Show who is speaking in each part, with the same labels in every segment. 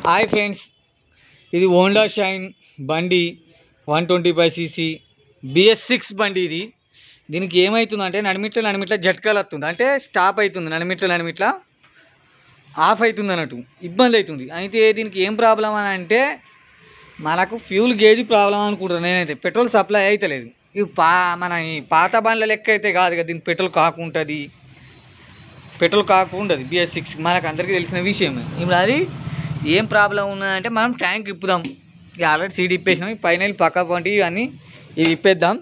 Speaker 1: Hi friends, ఇది Honda shine బండి 125cc BS6 బండి. దీనికి ఏమవుతుందంటే నడిమిట్ల జట్కాలు వస్తుంది, అంటే స్టాప్ అవుతుంది, నడిమిట్ల ఆఫ్ అవుతుంది అన్నట్టు, ఇబ్బంది అవుతుంది. అయితే దీనికి ఏం ప్రాబ్లం అని అంటే మనకు ఫ్యూల్ గేజ్ ప్రాబ్లం అనుకుంటున్నాను నేనైతే. పెట్రోల్ సప్లై అవుతలేదు. ఇది మన ఈ పాత బండ్ల లెక్క అయితే కాదు కదా, దీనికి పెట్రోల్ కాకుంటుంది. BS6 మనకు అందరికీ తెలిసిన విషయమే. ఇప్పుడు అది ఏం ప్రాబ్లం ఉన్నదంటే మనం ట్యాంక్ ఇప్పుదాం. ఇక ఆల్రెడీ సీట్ ఇప్పేసినాం, పైన పక్క పంటి ఇవన్నీ ఇవి ఇప్పేద్దాం,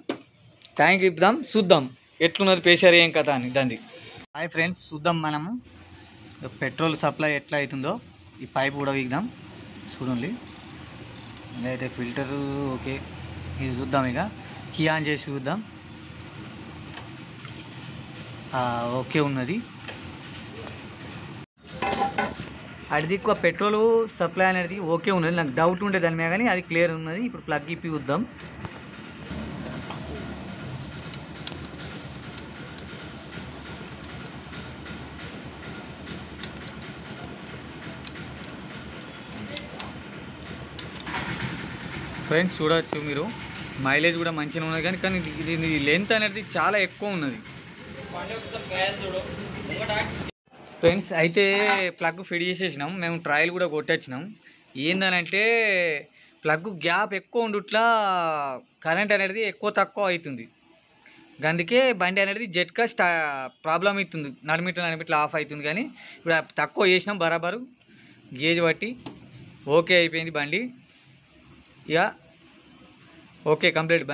Speaker 1: ట్యాంక్ ఇప్పుదాం, చూద్దాం ఎట్లున్నది ప్రెషర్ ఏం కథ అని దాన్ని. హాయ్ ఫ్రెండ్స్, చూద్దాం మనము పెట్రోల్ సప్లై ఎట్లా అవుతుందో. ఈ పైప్ కూడా వీగుదాం చూడండి. అయితే ఫిల్టరు ఓకే, ఇది చూద్దాం. ఇక కీ ఆన్ చేసి చూద్దాం. ఓకే ఉన్నది. అది ఎక్కువ పెట్రోల్ సప్లై అనేది ఓకే ఉన్నది. నాకు డౌట్ ఉండే దాని మీద, కానీ అది క్లియర్ ఉన్నది. ఇప్పుడు ప్లగ్ ఇప్పి చూద్దాం. ఫ్రెండ్స్ చూడవచ్చు మీరు, మైలేజ్ కూడా మంచిగా ఉన్నది. కానీ ఇది లెంత్ అనేది చాలా ఎక్కువ ఉన్నది ఫ్రెండ్స్. అయితే ప్లగ్ ఫిట్ చేసేసినాం మేము, ట్రయల్ కూడా కొట్టొచ్చినాం. ఏందనంటే ప్లగ్ గ్యాప్ ఎక్కువ ఉండుట్లా కరెంట్ అనేది ఎక్కువ తక్కువ అవుతుంది. అందుకే బండి అనేది జెట్కా ప్రాబ్లం అవుతుంది, నడిమిట్ల ఆఫ్ అవుతుంది. కానీ ఇప్పుడు తక్కువ చేసినాం బరాబరు గేజ్ బట్టి ఓకే అయిపోయింది బండి. ఇక ఓకే కంప్లీట్